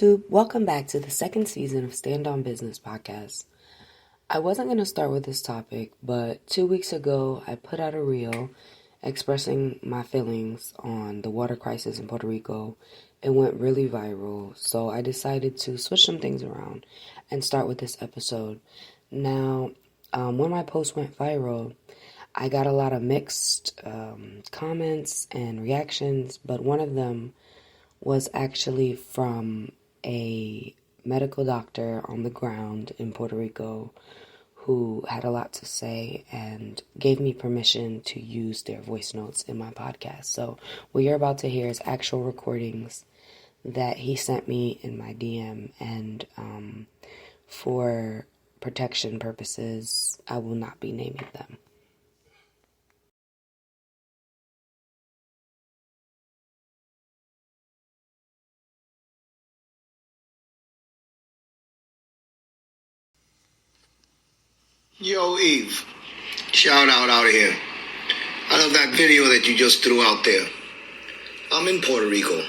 YouTube, welcome back to the second season of Stand on Business podcast. I wasn't going to start with this topic, but 2 weeks ago I put out a reel expressing my feelings on the water crisis in Puerto Rico. It went really viral, so I decided to switch some things around and start with this episode. Now, when my post went viral, I got a lot of mixed comments and reactions, but one of them was actually from a medical doctor on the ground in Puerto Rico who had a lot to say and gave me permission to use their voice notes in my podcast. So what you're about to hear is actual recordings that he sent me in my DM, and for protection purposes, I will not be naming them. Yo, Eve, shout out here. I love that video that you just threw out there. I'm in Puerto Rico.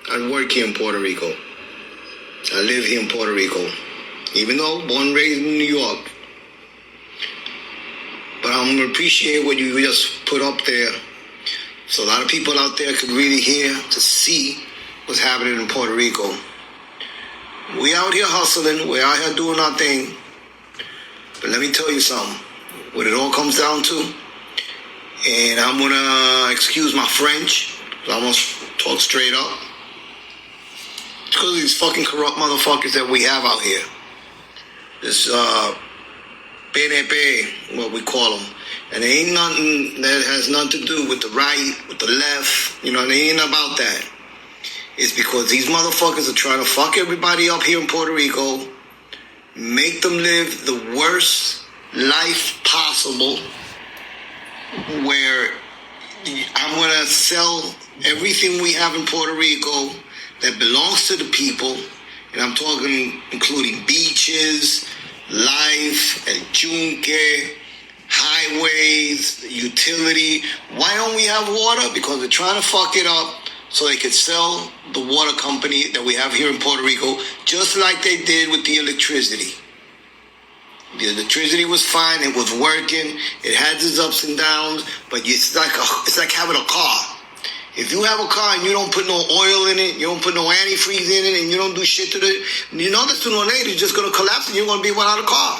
I work here in Puerto Rico. I live here in Puerto Rico, even though born and raised in New York. But I'm going to appreciate what you just put up there, so a lot of people out there could really hear, to see what's happening in Puerto Rico. We out here hustling. We're out here doing our thing. But let me tell you something, what it all comes down to, and I'm going to excuse my French, so I'm going to talk straight up. It's because of these fucking corrupt motherfuckers that we have out here. This PNP, what we call them. And it ain't nothing that has nothing to do with the right, with the left, it ain't about that. It's because these motherfuckers are trying to fuck everybody up here in Puerto Rico, make them live the worst life possible, where I'm going to sell everything we have in Puerto Rico that belongs to the people, and I'm talking including beaches, life, El Chunque, highways, utility. Why don't we have water? Because they're trying to fuck it up so they could sell the water company that we have here in Puerto Rico, just like they did with the electricity. The electricity was fine, it was working, it had its ups and downs, but it's like having a car. If you have a car and you don't put no oil in it, you don't put no antifreeze in it, and you don't do shit to it, that sooner or later it's just going to collapse and you're going to be without a car.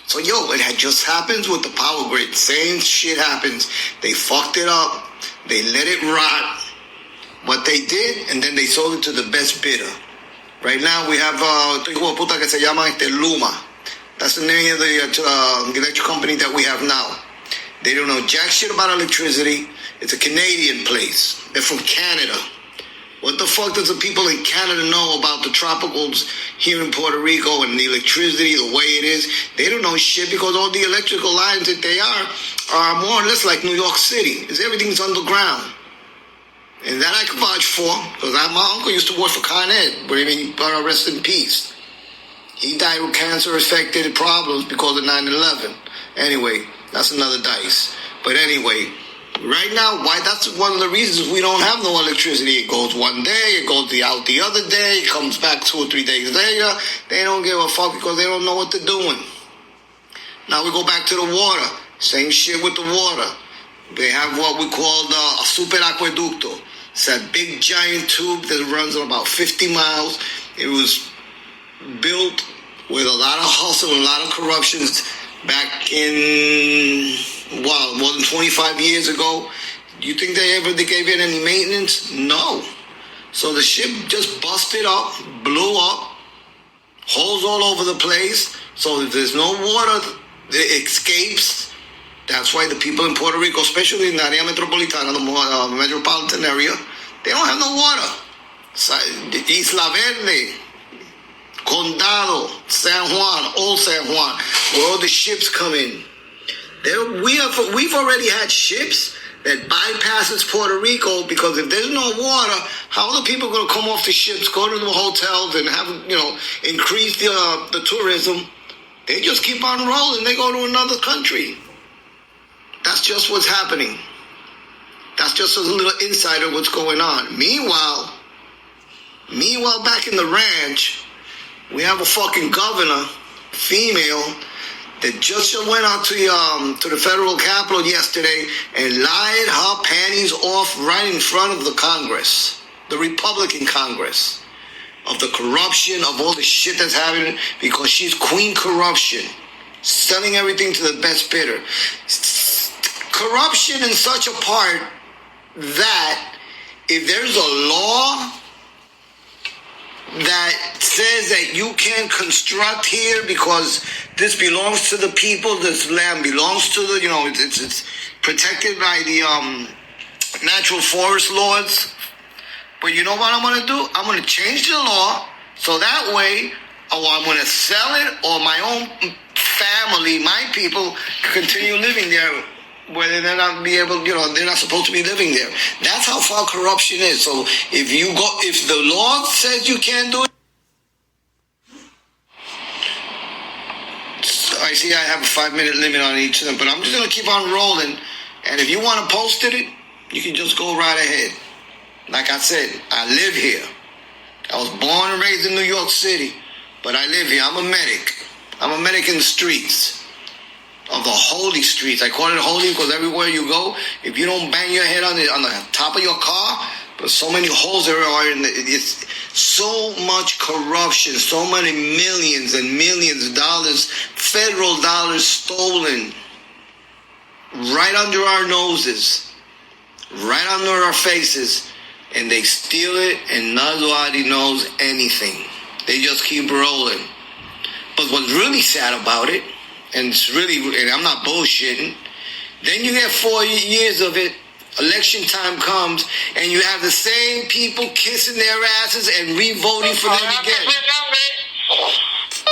So it just happens with the power grid. Same shit happens. They fucked it up, they let it rot, what they did, and then they sold it to the best bidder. Right now we have que se llama Luma. That's the name of the electric company that we have now. They don't know jack shit about electricity. It's a Canadian place. They're from Canada. What the fuck does the people in Canada know about the tropicals here in Puerto Rico and the electricity, the way it is? They don't know shit, because all the electrical lines that they are more or less like New York City. Everything's underground. And that I can vouch for, because my uncle used to work for Con Ed, but rest in peace. He died with cancer-affected problems because of 9/11. Anyway, that's another dice. But anyway, right now, that's one of the reasons we don't have no electricity. It goes one day, it goes out the other day, it comes back 2 or 3 days later. They don't give a fuck because they don't know what they're doing. Now we go back to the water. Same shit with the water. They have what we call a super aqueducto. It's that big giant tube that runs about 50 miles. It was built with a lot of hustle and a lot of corruptions back in, more than 25 years ago. You think they gave it any maintenance? No. So the ship just busted up, blew up, holes all over the place. So if there's no water, it escapes. That's why the people in Puerto Rico, especially in the area metropolitana, the metropolitan area, they don't have no water. Isla Verde, Condado, San Juan, Old San Juan, where all the ships come in. We've already had ships that bypasses Puerto Rico, because if there's no water, how are the people going to come off the ships, go to the hotels, and have increase the tourism? They just keep on rolling. They go to another country. That's just what's happening. That's just a little insight of what's going on. Meanwhile, Meanwhile, back in the ranch, we have a fucking governor, female, that just went out to the federal capitol yesterday and lied her panties off right in front of the Congress, the Republican Congress, of the corruption, of all the shit that's happening, because she's Queen Corruption, selling everything to the best bidder. Corruption in such a part that if there's a law that says that you can't construct here because this belongs to the people, this land belongs to the, it's protected by the natural forest laws. But you know what I'm going to do? I'm going to change the law so that way, I'm going to sell it, or my own family, my people, continue living there where they're not be able, they're not supposed to be living there. That's how far corruption is. So if the law says you can't do it, I see I have a 5-minute limit on each of them, but I'm just going to keep on rolling. And if you want to post it, you can just go right ahead. Like I said, I live here. I was born and raised in New York City, but I live here. I'm a medic. I'm a medic in the streets. Of the holy streets. I call it holy because everywhere you go, if you don't bang your head on the top of your car, but so many holes there are it's so much corruption, so many millions and millions of dollars, federal dollars stolen right under our noses, right under our faces, and they steal it and nobody knows anything. They just keep rolling. But what's really sad about it, and I'm not bullshitting, then you get 4 years of it, election time comes, and you have the same people kissing their asses and re-voting for them again.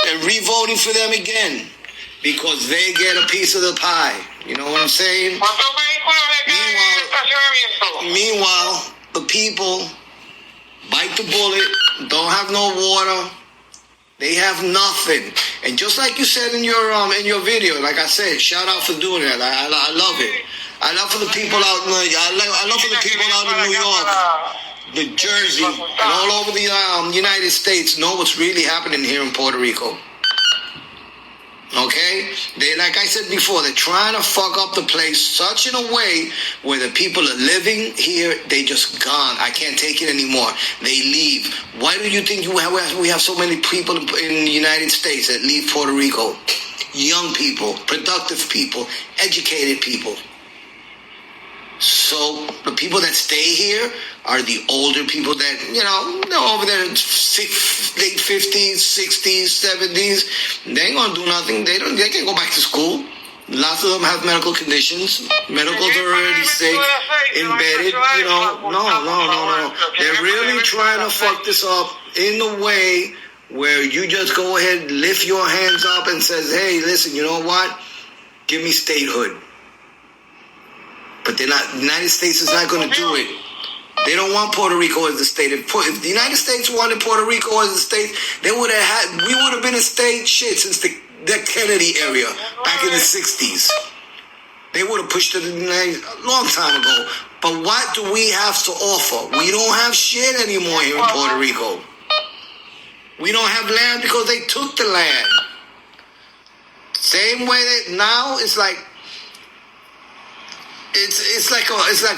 And re-voting for them again. Because they get a piece of the pie. You know what I'm saying? Meanwhile, the people bite the bullet, don't have no water, they have nothing. And just like you said in your video, like I said, shout out for doing that. I love it. I love for the people out. I love for the people out in New York, New Jersey, and all over the United States know what's really happening here in Puerto Rico. Okay? They, like I said before, they're trying to fuck up the place such in a way where the people are living here, they just gone. I can't take it anymore. They leave. Why do you think we have so many people in the United States that leave Puerto Rico? Young people, productive people, educated people. So the people that stay here are the older people that, they're over there in late 50s, 60s, 70s. They ain't going to do nothing. They can't go back to school. Lots of them have medical conditions. Medicals are already sick, embedded. No. They're really trying to fuck this up in the way where you just go ahead, lift your hands up and says, hey, listen, you know what? Give me statehood. But the United States is not going to do it. They don't want Puerto Rico as a state. If the United States wanted Puerto Rico as a state, we would have been a state since the Kennedy area back in the 60s. They would have pushed it a long time ago. But what do we have to offer? We don't have shit anymore here in Puerto Rico. We don't have land because they took the land. Same way that now it's like, It's like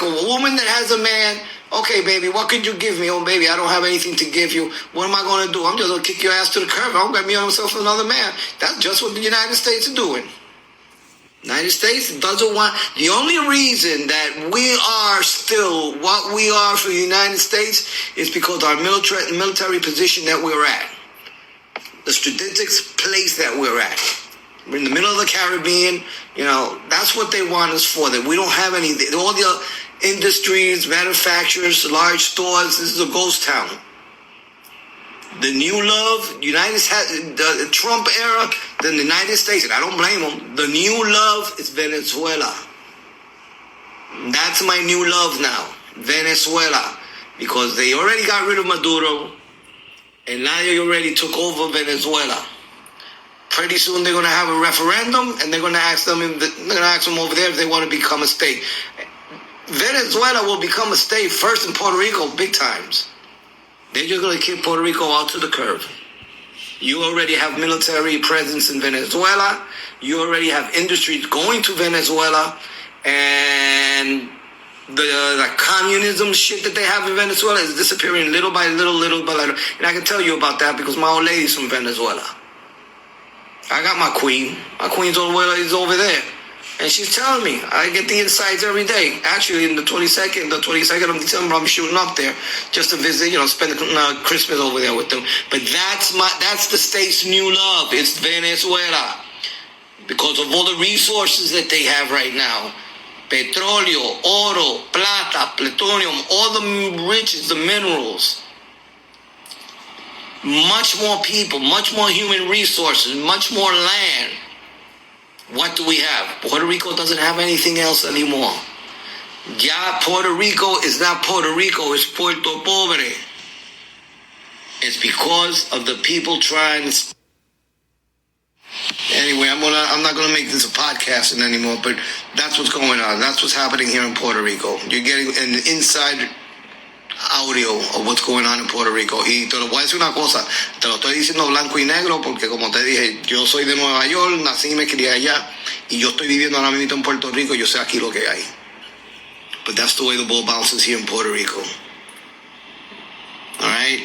a woman that has a man. Okay, baby, what could you give me? Oh, baby, I don't have anything to give you. What am I going to do? I'm just going to kick your ass to the curb. I'm going to get myself another man. That's just what the United States are doing. United States doesn't want... The only reason that we are still what we are for the United States is because our military position that we're at. The strategic place that we're at. We're in the middle of the Caribbean. That's what they want us for. That we don't have any... All the industries, manufacturers, large stores, this is a ghost town. The new love, the Trump era, then the United States, and I don't blame them. The new love is Venezuela. That's my new love now, Venezuela. Because they already got rid of Maduro, and now they already took over Venezuela. Pretty soon they're going to have a referendum, and they're going to ask them over there if they want to become a state. Venezuela will become a state first in Puerto Rico, big times. They're just going to kick Puerto Rico out to the curb. You already have military presence in Venezuela. You already have industries going to Venezuela. And the communism shit that they have in Venezuela is disappearing little by little, little by little. And I can tell you about that because my old lady's from Venezuela. I got my queen. My queen's is over there. And she's telling me, I get the insights every day. Actually, in the 22nd of December, I'm shooting up there just to visit, spend Christmas over there with them. But that's the state's new love. It's Venezuela. Because of all the resources that they have right now. Petróleo, oro, plata, plutonium, all the riches, the minerals. Much more people, much more human resources, much more land. What do we have? Puerto Rico doesn't have anything else anymore. Ya Puerto Rico is not Puerto Rico, it's Puerto Pobre. It's because of the people trying to... Anyway, I'm not gonna make this a podcasting anymore, but that's what's going on. That's what's happening here in Puerto Rico. You're getting an inside audio of what's going on in Puerto Rico. Y te lo voy a decir una cosa, te lo estoy diciendo blanco y negro porque como te dije, yo soy de Nueva York, nací y me crié allá y yo estoy viviendo ahora mismo en Puerto Rico, yo sé aquí lo que hay. But that's the way the ball bounces here in Puerto Rico. Alright?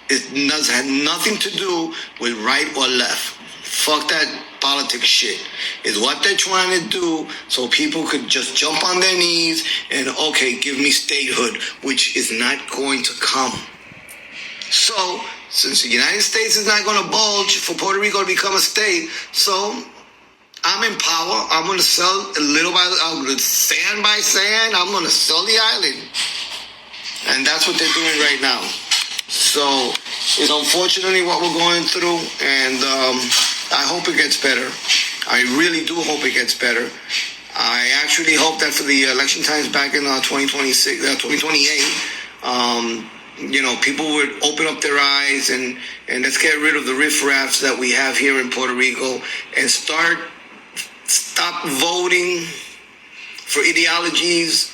It does have nothing to do with right or left. Fuck that politics shit. It's what they're trying to do so people could just jump on their knees and, okay, give me statehood, which is not going to come. So, since the United States is not going to bulge for Puerto Rico to become a state, so I'm in power. I'm going to sell sand by sand. I'm going to sell the island. And that's what they're doing right now. So, it's unfortunately what we're going through, and I hope it gets better. I really do hope it gets better. I actually hope that for the election times back in 2028, people would open up their eyes and let's get rid of the riffraffs that we have here in Puerto Rico and stop voting for ideologies,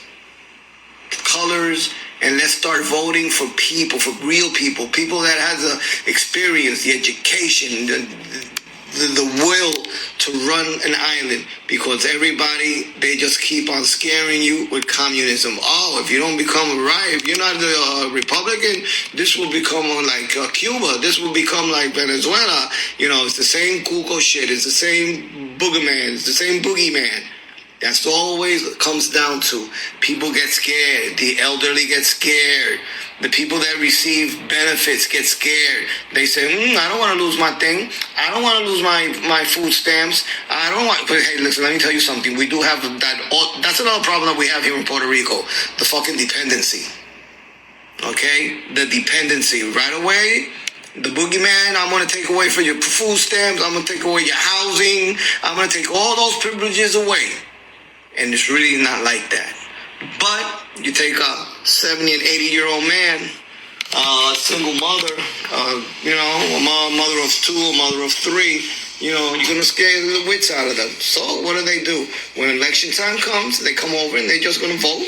colors, and let's start voting for people, for real people that has the experience, the education, the will to run an island, because everybody, they just keep on scaring you with communism. Oh, if you don't become if you're not a Republican, this will become like Cuba, this will become like Venezuela. It's the same Cuco shit, it's the same boogeyman, it's the same boogeyman. That's always what it comes down to. People get scared. The elderly get scared. The people that receive benefits get scared. They say, I don't want to lose my thing. I don't want to lose my food stamps. But hey, listen, let me tell you something. We do have that. That's another problem that we have here in Puerto Rico. The fucking dependency. Okay? The dependency. Right away, the boogeyman, I'm going to take away for your food stamps. I'm going to take away your housing. I'm going to take all those privileges away. And it's really not like that. But you take a 70 and 80-year-old man, a single mother, a mother of two, a mother of three, you're going to scare the wits out of them. So what do? When election time comes, they come over and they're just going to vote.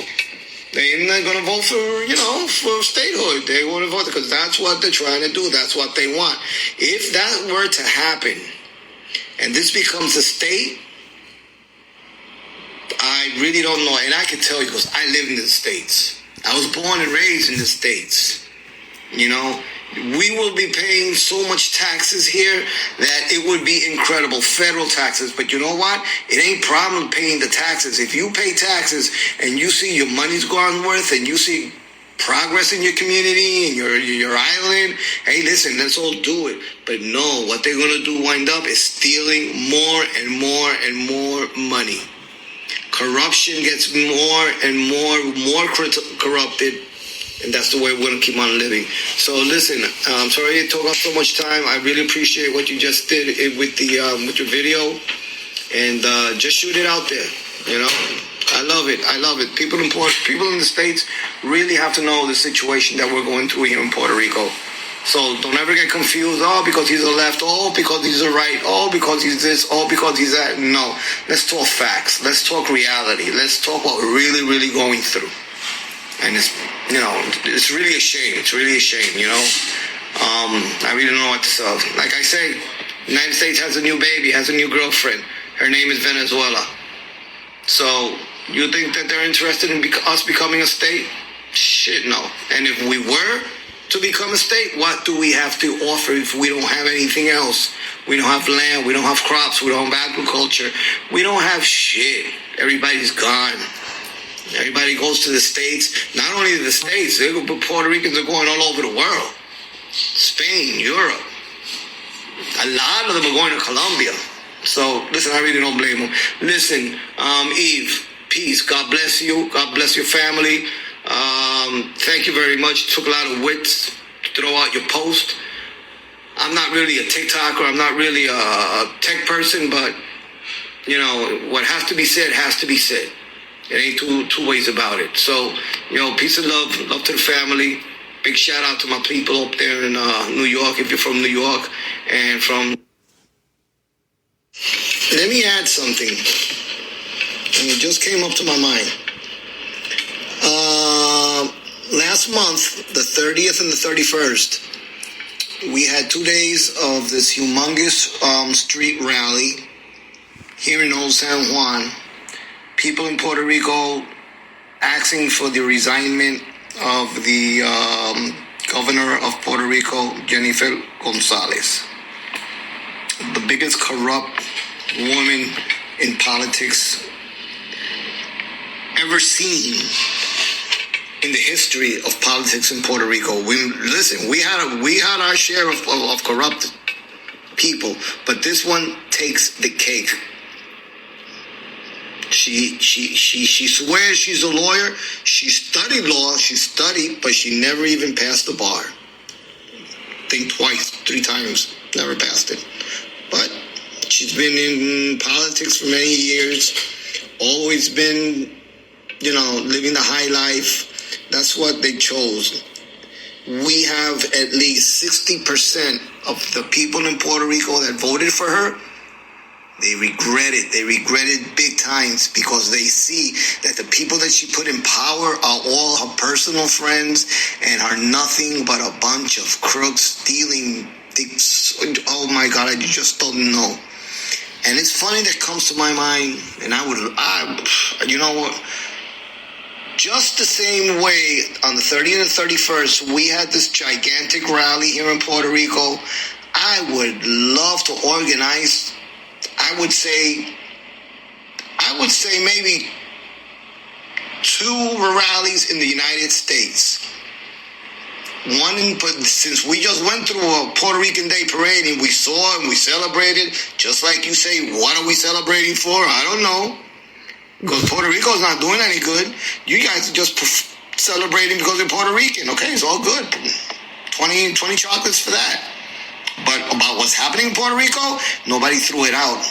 They're not going to vote for statehood. They want to vote because that's what they're trying to do. That's what they want. If that were to happen and this becomes a state, I really don't know, and I can tell you because I live in the States. I was born and raised in the States. We will be paying so much taxes here that it would be incredible, federal taxes. But you know what? It ain't problem paying the taxes. If you pay taxes and you see your money's gone worth and you see progress in your community and your island, hey, listen, let's all do it. But no, what they're going to do wind up is stealing more and more and more money. Corruption gets more and more corrupted, and that's the way we're going to keep on living. So listen, I'm sorry it took up so much time. I really appreciate what you just did with your video, and just shoot it out there. I love it. People in the States really have to know the situation that we're going through here in Puerto Rico. So don't ever get confused. Oh, because he's a left. Oh, because he's a right. Oh, because he's this. Oh, because he's that. No. Let's talk facts. Let's talk reality. Let's talk what we're really, really going through. And it's really a shame. It's really a shame, I really don't know what to say. Like I say, the United States has a new baby, has a new girlfriend. Her name is Venezuela. So you think that they're interested in us becoming a state? Shit, no. And if we were to become a state, what do we have to offer if we don't have anything else? We don't have land, we don't have crops, we don't have agriculture, we don't have shit. Everybody's gone. Everybody goes to the States. Not only the States, Puerto Ricans are going all over the world. Spain, Europe. A lot of them are going to Colombia. So, listen, I really don't blame them. Listen, Eve, peace. God bless you. God bless your family. Thank you very much. It took a lot of wits to throw out your post. I'm not really a TikToker. I'm not really a tech person, but, what has to be said has to be said. It ain't two ways about it. So, peace and love to the family. Big shout out to my people up there in New York, if you're from New York, and from... Let me add something, and it just came up to my mind. Last month, the 30th and the 31st, we had 2 days of this humongous street rally here in Old San Juan. People in Puerto Rico asking for the resignment of the governor of Puerto Rico, Jennifer Gonzalez, the biggest corrupt woman in politics ever seen in the history of politics in Puerto Rico. We had our share of corrupt people, but this one takes the cake. She swears she's a lawyer. She studied law. But she never even passed the bar. I think twice, 3 times, never passed it. But she's been in politics for many years. Always been, living the high life. That's what they chose. We have at least 60% of the people in Puerto Rico that voted for her. They regret it. They regret it big times because they see that the people that she put in power are all her personal friends and are nothing but a bunch of crooks stealing. Oh my God, I just don't know. And it's funny that comes to my mind, and you know what? Just the same way on the 30th and 31st, we had this gigantic rally here in Puerto Rico. I would love to organize, I would say maybe 2 rallies in the United States. Since we just went through a Puerto Rican Day parade and we saw and we celebrated, just like you say, what are we celebrating for? I don't know. Because Puerto Rico's not doing any good. You guys are just celebrating because you're Puerto Rican. Okay, it's all good. 20 chocolates for that. But about what's happening in Puerto Rico, nobody threw it out.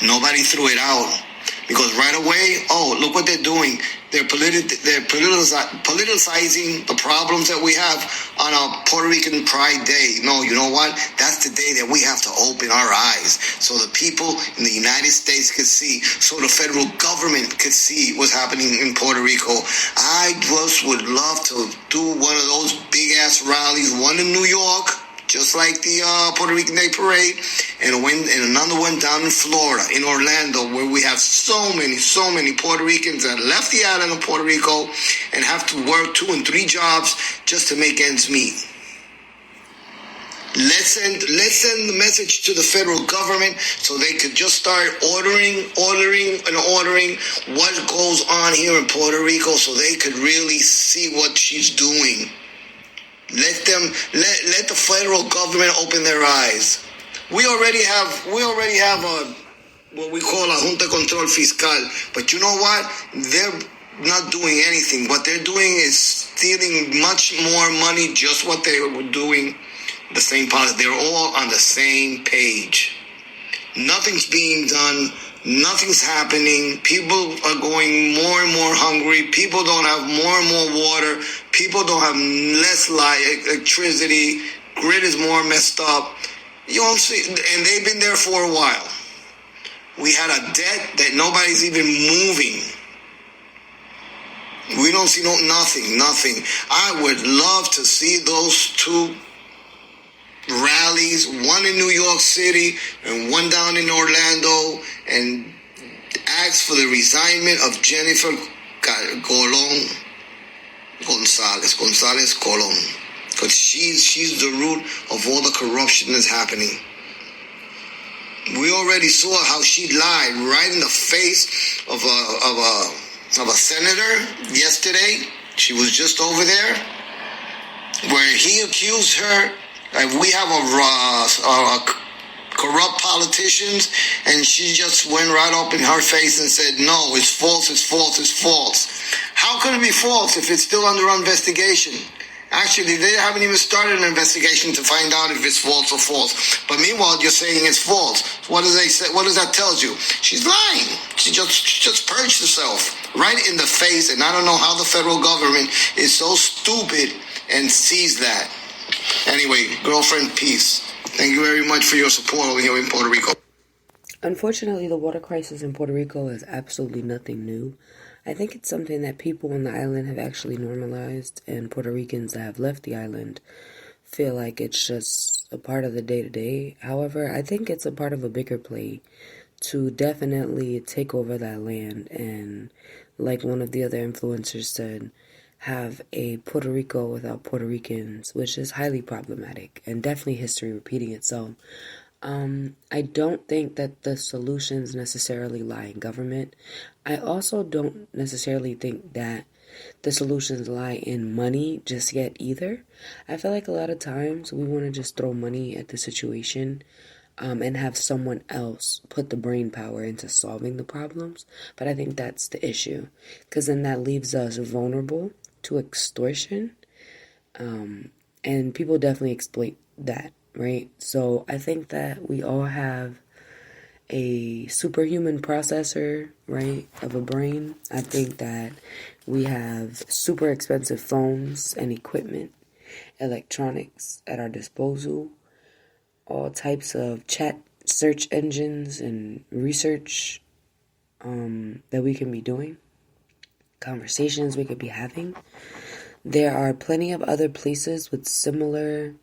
Nobody threw it out. Because right away, look what they're doing. They're politicizing the problems that we have on our Puerto Rican Pride Day. No, you know what? That's the day that we have to open our eyes so the people in the United States could see, so the federal government could see what's happening in Puerto Rico. I just would love to do one of those big-ass rallies, one in New York, just like the Puerto Rican Day Parade, and another one down in Florida, in Orlando, where we have so many Puerto Ricans that left the island of Puerto Rico and have to work 2 and 3 jobs just to make ends meet. Let's send the message to the federal government so they could just start ordering what goes on here in Puerto Rico so they could really see what she's doing. Let the federal government open their eyes. We already have what we call a Junta Control Fiscal, but you know what? They're not doing anything. What they're doing is stealing much more money, just what they were doing, the same policy. They're all on the same page. Nothing's being done. Nothing's happening. People are going more and more hungry. People don't have more and more water. People don't have less electricity. Grid is more messed up. You don't see, and they've been there for a while. We had a debt that nobody's even moving. We don't see nothing. I would love to see those two rallies, one in New York City and one down in Orlando, and ask for the resignment of Jennifer Gonzalez Colon, because she's the root of all the corruption that's happening. We already saw how she lied right in the face of a senator yesterday. She was just over there, where he accused her. We have a corrupt politicians, and she just went right up in her face and said, no, it's false. How can it be false if it's still under investigation? Actually, they haven't even started an investigation to find out if it's false or false. But meanwhile, you're saying it's false. What does they say? What does that tell you? She's lying. She just purged herself right in the face, and I don't know how the federal government is so stupid and sees that. Anyway, girlfriend, peace. Thank you very much for your support over here in Puerto Rico. Unfortunately, the water crisis in Puerto Rico is absolutely nothing new. I think it's something that people on the island have actually normalized, and Puerto Ricans that have left the island feel like it's just a part of the day-to-day. However, I think it's a part of a bigger play to definitely take over that land and, like one of the other influencers said, have a Puerto Rico without Puerto Ricans, which is highly problematic and definitely history repeating itself. I don't think that the solutions necessarily lie in government. I also don't necessarily think that the solutions lie in money just yet either. I feel like a lot of times we want to just throw money at the situation and have someone else put the brain power into solving the problems. But I think that's the issue, because then that leaves us vulnerable to extortion, and people definitely exploit that, right? So I think that we all have a superhuman processor, right, of a brain. I think that we have super expensive phones and equipment, electronics at our disposal, all types of chat search engines and research that we can be doing, conversations we could be having. There are plenty of other places with similar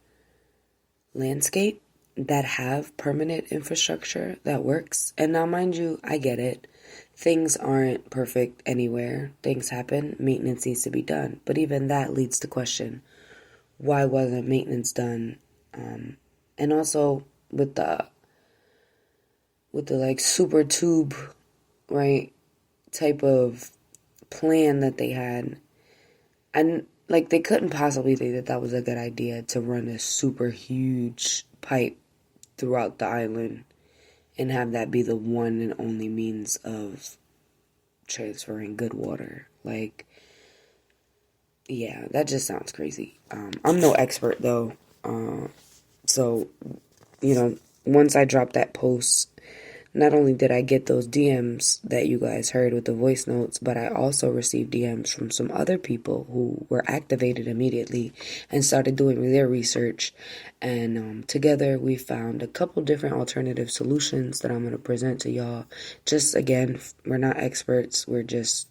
landscape that have permanent infrastructure that works. And now, mind you, I get it. Things aren't perfect anywhere. Things happen. Maintenance needs to be done. But even that leads to question, why wasn't maintenance done? And also with the like super tube, right, type of plan that they had, and like they couldn't possibly think that that was a good idea to run a super huge pipe throughout the island and have that be the one and only means of transferring good water. Like, yeah, that just sounds crazy. I'm no expert though, so once I dropped that post, not only did I get those DMs that you guys heard with the voice notes, but I also received DMs from some other people who were activated immediately and started doing their research. And together we found a couple different alternative solutions that I'm going to present to y'all. Just again, we're not experts. We're just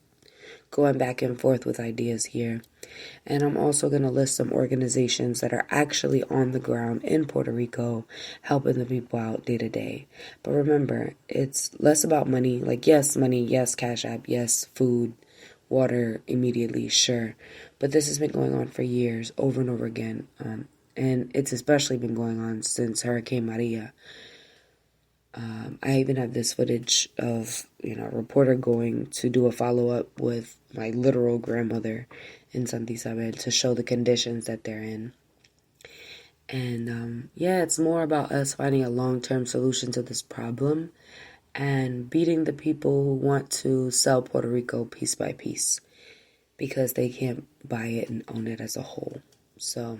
going back and forth with ideas here. And I'm also going to list some organizations that are actually on the ground in Puerto Rico helping the people out day to day. But remember, it's less about money. Like, yes, money, yes, Cash App, yes, food, water, immediately, sure. But this has been going on for years, over and over again. And it's especially been going on since Hurricane Maria. I even have this footage of, a reporter going to do a follow-up with my literal grandmother in Santa Isabel to show the conditions that they're in. And, it's more about us finding a long-term solution to this problem and beating the people who want to sell Puerto Rico piece by piece because they can't buy it and own it as a whole. So,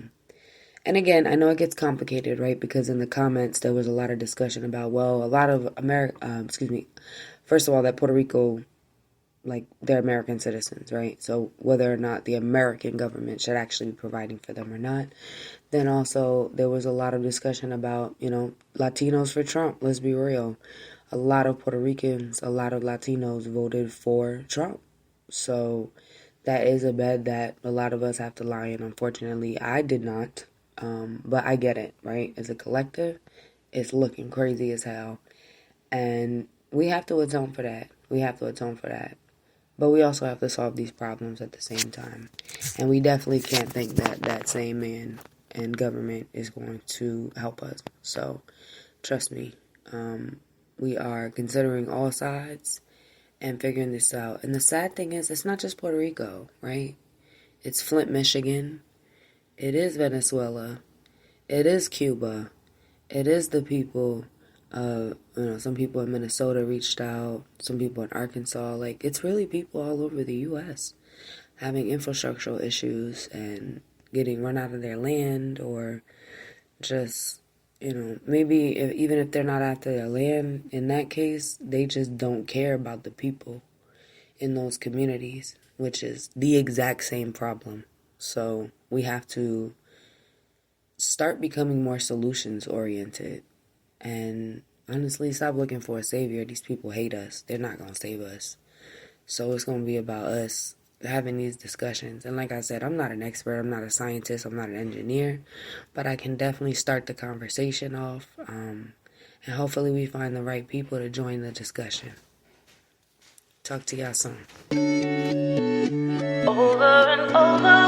and again, I know it gets complicated, right? Because in the comments, there was a lot of discussion about, a lot of first of all, that Puerto Rico, like, they're American citizens, right? So whether or not the American government should actually be providing for them or not. Then also, there was a lot of discussion about, Latinos for Trump. Let's be real. A lot of Puerto Ricans, a lot of Latinos voted for Trump. So That is a bed that a lot of us have to lie in. Unfortunately, I did not. But I get it, right? As a collective, it's looking crazy as hell. And we have to atone for that. We have to atone for that. But we also have to solve these problems at the same time. And we definitely can't think that that same man and government is going to help us. So, trust me, we are considering all sides and figuring this out. And the sad thing is, it's not just Puerto Rico, right? It's Flint, Michigan. It is Venezuela. It is Cuba. It is the people. Some people in Minnesota reached out. Some people in Arkansas. Like, it's really people all over the U.S. having infrastructural issues and getting run out of their land, or just, maybe even if they're not after their land, in that case, they just don't care about the people in those communities, which is the exact same problem. So we have to start becoming more solutions oriented and honestly stop looking for a savior. These people hate us. They're not going to save us. So it's going to be about us having these discussions. And like I said, I'm not an expert. I'm not a scientist. I'm not an engineer. But I can definitely start the conversation off. And hopefully we find the right people to join the discussion. Talk to y'all soon. Over and over